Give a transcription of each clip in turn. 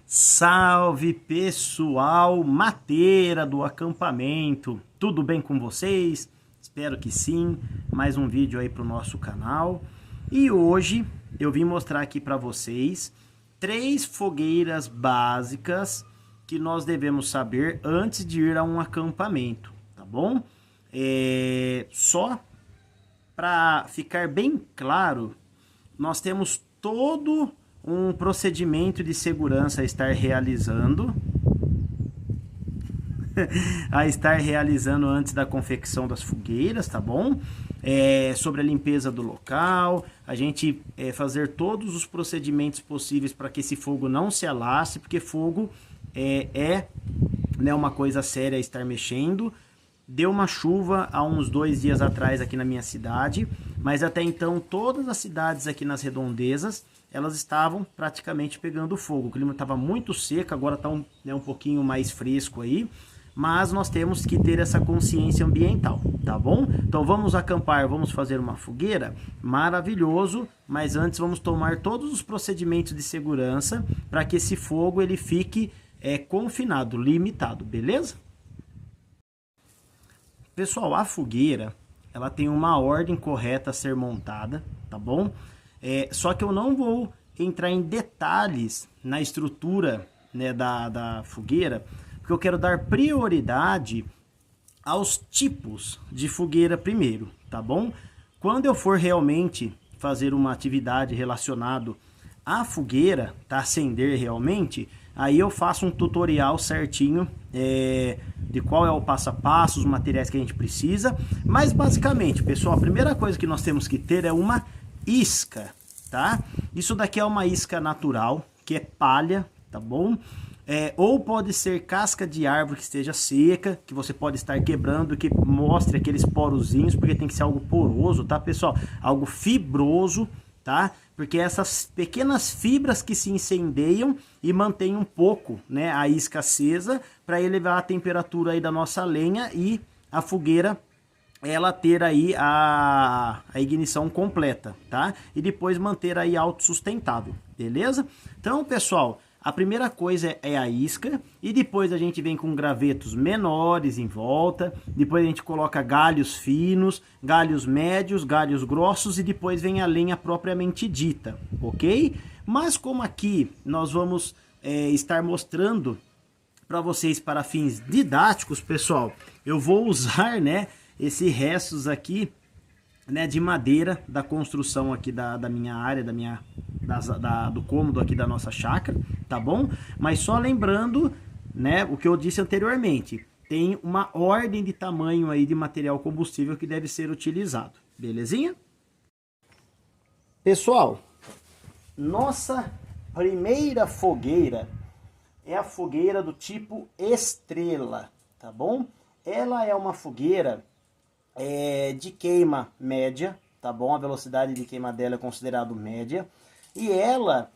Salve pessoal, mateira do acampamento, tudo bem com vocês? Espero que sim, mais um vídeo aí para o nosso canal. E hoje eu vim mostrar aqui para vocês 3 fogueiras básicas que nós devemos saber antes de ir a um acampamento, tá bom? Só para ficar bem claro, nós temos todo um procedimento de segurança a estar realizando antes da confecção das fogueiras, tá bom? Sobre a limpeza do local, a gente fazer todos os procedimentos possíveis para que esse fogo não se alasse, porque fogo né, uma coisa séria a estar mexendo. Deu uma chuva há uns 2 dias atrás aqui na minha cidade, mas até então todas as cidades aqui nas redondezas elas estavam praticamente pegando fogo. O clima estava muito seco, agora está um pouquinho mais fresco aí, mas nós temos que ter essa consciência ambiental, tá bom? Então vamos acampar, vamos fazer uma fogueira? Maravilhoso, mas antes vamos tomar todos os procedimentos de segurança para que esse fogo ele fique confinado, limitado, beleza? Pessoal, a fogueira ela tem uma ordem correta a ser montada, tá bom? Só que eu não vou entrar em detalhes na estrutura, né, da fogueira, porque eu quero dar prioridade aos tipos de fogueira primeiro, tá bom? Quando eu for realmente fazer uma atividade relacionada à fogueira, tá, acender realmente, aí eu faço um tutorial certinho de qual é o passo a passo, os materiais que a gente precisa. Mas basicamente, pessoal, a primeira coisa que nós temos que ter é uma isca, tá? Isso daqui é uma isca natural, que é palha, tá bom? Ou pode ser casca de árvore que esteja seca, que você pode estar quebrando, que mostre aqueles porozinhos, porque tem que ser algo poroso, tá, pessoal? Algo fibroso, tá? Porque essas pequenas fibras que se incendeiam e mantêm um pouco, né, a isca acesa, para elevar a temperatura aí da nossa lenha e a fogueira ela ter aí a ignição completa, tá? E depois manter aí autossustentável, beleza? Então, pessoal, a primeira coisa é a isca, e depois a gente vem com gravetos menores em volta, depois a gente coloca galhos finos, galhos médios, galhos grossos, e depois vem a lenha propriamente dita, ok? Mas como aqui nós vamos estar mostrando para vocês para fins didáticos, pessoal, eu vou usar, né, esses restos aqui, né, de madeira da construção aqui da minha área, do cômodo aqui da nossa chácara, tá bom? Mas só lembrando, né, o que eu disse anteriormente, tem uma ordem de tamanho aí de material combustível que deve ser utilizado, belezinha? Pessoal, nossa primeira fogueira é a fogueira do tipo estrela, tá bom? Ela é uma fogueira de queima média, tá bom? A velocidade de queima dela é considerada média. E ela,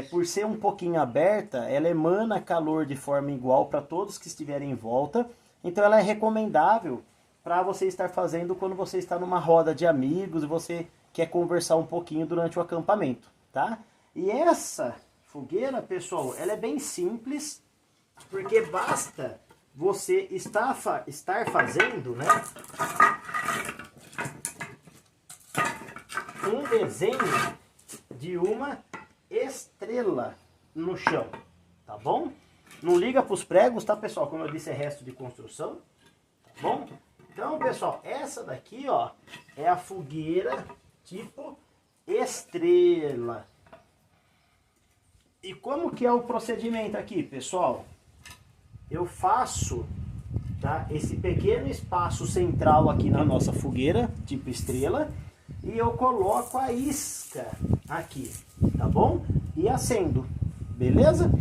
por ser um pouquinho aberta, ela emana calor de forma igual para todos que estiverem em volta. Então ela é recomendável para você estar fazendo quando você está numa roda de amigos e você quer conversar um pouquinho durante o acampamento, tá? E essa fogueira, pessoal, ela é bem simples, porque basta você estar fazendo, né, um desenho de uma estrela no chão, tá bom? Não liga para os pregos, tá, pessoal? Como eu disse, é resto de construção, tá bom? Então, pessoal, essa daqui, ó, é a fogueira tipo estrela. E como que é o procedimento aqui, pessoal? Eu faço, tá, esse pequeno espaço central aqui na nossa fogueira, tipo estrela, e eu coloco a isca aqui, tá bom? E acendo, beleza?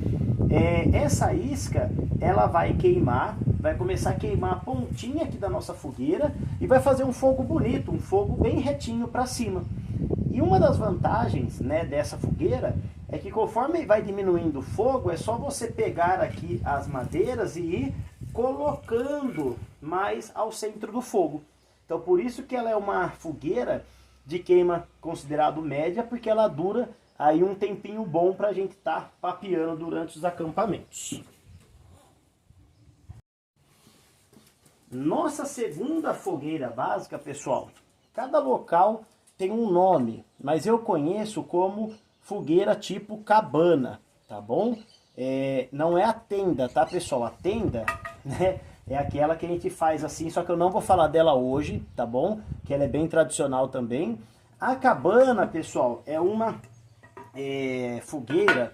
Essa isca, ela vai queimar, vai começar a queimar a pontinha aqui da nossa fogueira e vai fazer um fogo bonito, um fogo bem retinho para cima. E uma das vantagens, né, dessa fogueira é que conforme vai diminuindo o fogo, é só você pegar aqui as madeiras e ir colocando mais ao centro do fogo. Então por isso que ela é uma fogueira de queima considerado média, porque ela dura aí um tempinho bom para a gente estar papeando durante os acampamentos. Nossa segunda fogueira básica, pessoal, cada local tem um nome, mas eu conheço como fogueira tipo cabana, tá bom? Não é a tenda, tá, pessoal? A tenda, né, é aquela que a gente faz assim, só que eu não vou falar dela hoje, tá bom? Que ela é bem tradicional também. A cabana, pessoal, é uma fogueira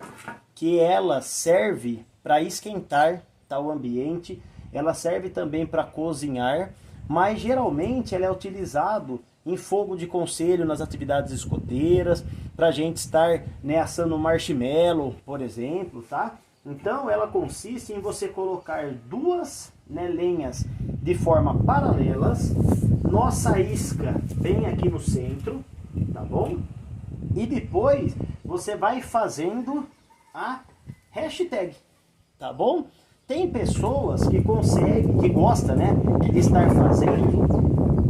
que ela serve para esquentar, tá, o ambiente. Ela serve também para cozinhar, mas geralmente ela é utilizado em fogo de conselho nas atividades escoteiras, para a gente estar, né, assando marshmallow, por exemplo, tá? Então ela consiste em você colocar duas, né, lenhas de forma paralelas, nossa isca bem aqui no centro, tá bom? E depois você vai fazendo a hashtag, tá bom? Tem pessoas que conseguem, que gostam, né, de estar fazendo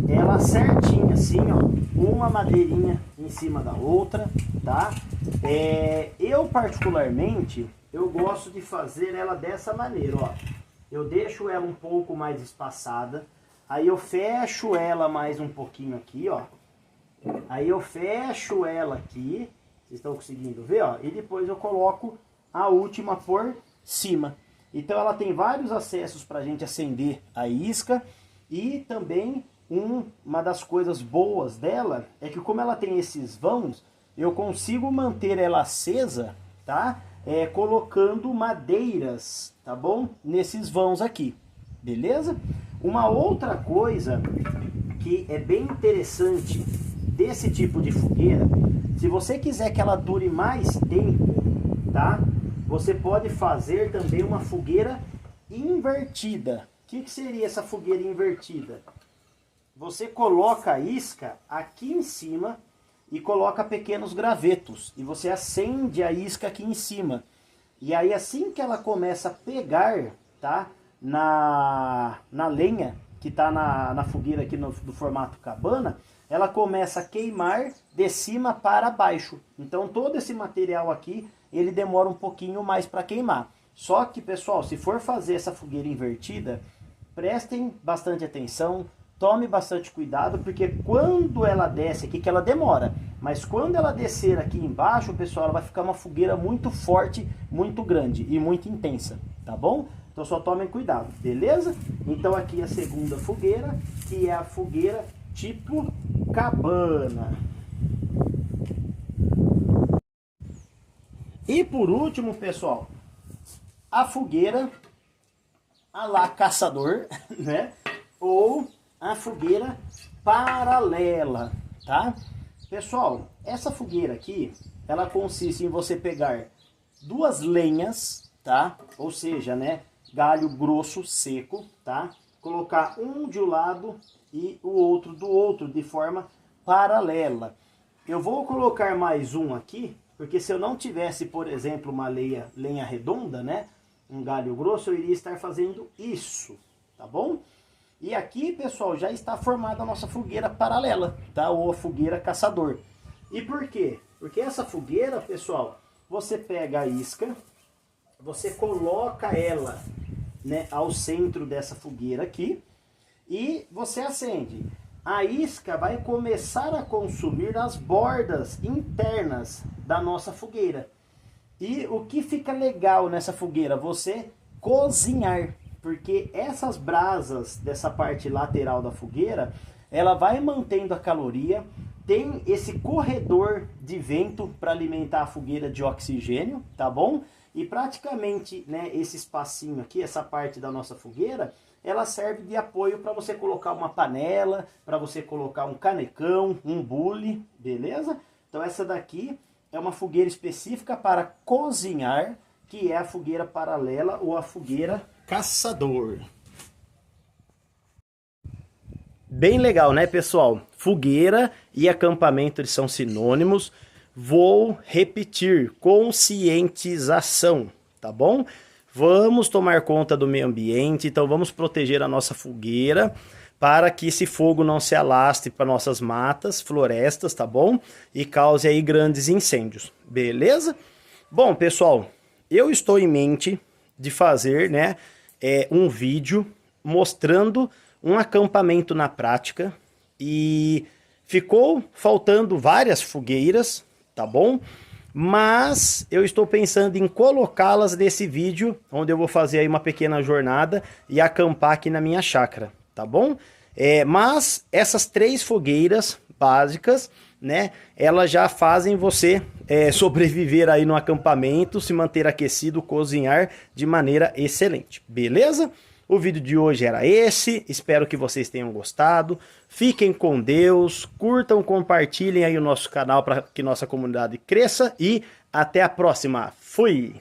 ela certinha assim, ó, uma madeirinha em cima da outra, tá? Eu particularmente, eu gosto de fazer ela dessa maneira, ó. Eu deixo ela um pouco mais espaçada, aí eu fecho ela mais um pouquinho aqui, ó. Aí eu fecho ela aqui, vocês estão conseguindo ver, ó, e depois eu coloco a última por cima. Então ela tem vários acessos para a gente acender a isca, e também uma das coisas boas dela é que, como ela tem esses vãos, eu consigo manter ela acesa, tá? Colocando madeiras, tá bom? Nesses vãos aqui, beleza? Uma outra coisa que é bem interessante desse tipo de fogueira, se você quiser que ela dure mais tempo, tá? Você pode fazer também uma fogueira invertida. O que seria essa fogueira invertida? Você coloca a isca aqui em cima e coloca pequenos gravetos. E você acende a isca aqui em cima. E aí assim que ela começa a pegar, tá, na lenha que está na fogueira aqui do formato cabana, ela começa a queimar de cima para baixo. Então todo esse material aqui, ele demora um pouquinho mais para queimar. Só que, pessoal, se for fazer essa fogueira invertida, prestem bastante atenção, tome bastante cuidado, porque quando ela desce aqui, que ela demora, mas quando ela descer aqui embaixo, pessoal, ela vai ficar uma fogueira muito forte, muito grande e muito intensa, tá bom? Então só tomem cuidado, beleza? Então aqui a segunda fogueira, que é a fogueira tipo cabana. E por último, pessoal, a fogueira a lá caçador, né? Ou a fogueira paralela, tá? Pessoal, essa fogueira aqui, ela consiste em você pegar duas lenhas, tá? Ou seja, né, galho grosso seco, tá? Colocar um de um lado e o outro do outro, de forma paralela. Eu vou colocar mais um aqui, porque se eu não tivesse, por exemplo, uma lenha redonda, né, um galho grosso, eu iria estar fazendo isso, tá bom? E aqui, pessoal, já está formada a nossa fogueira paralela, tá? Ou a fogueira caçador. E por quê? Porque essa fogueira, pessoal, você pega a isca, você coloca ela, né, ao centro dessa fogueira aqui e você acende. A isca vai começar a consumir as bordas internas da nossa fogueira. E o que fica legal nessa fogueira? Você cozinhar. Porque essas brasas dessa parte lateral da fogueira, ela vai mantendo a caloria, tem esse corredor de vento para alimentar a fogueira de oxigênio, tá bom? E praticamente, né, esse espacinho aqui, essa parte da nossa fogueira, ela serve de apoio para você colocar uma panela, para você colocar um canecão, um bule, beleza? Então essa daqui é uma fogueira específica para cozinhar, que é a fogueira paralela ou a fogueira caçador. Bem legal, né, pessoal? Fogueira e acampamento, eles são sinônimos. Vou repetir: conscientização, tá bom? Vamos tomar conta do meio ambiente, então vamos proteger a nossa fogueira para que esse fogo não se alastre para nossas matas, florestas, tá bom? E cause aí grandes incêndios, beleza? Bom, pessoal, eu estou em mente de fazer, né, um vídeo mostrando um acampamento na prática e ficou faltando várias fogueiras, tá bom? Mas eu estou pensando em colocá-las nesse vídeo, onde eu vou fazer aí uma pequena jornada e acampar aqui na minha chácara, tá bom? Mas essas 3 fogueiras básicas, né, elas já fazem você sobreviver aí no acampamento, se manter aquecido, cozinhar de maneira excelente, beleza? O vídeo de hoje era esse, espero que vocês tenham gostado. Fiquem com Deus, curtam, compartilhem aí o nosso canal para que nossa comunidade cresça e até a próxima. Fui!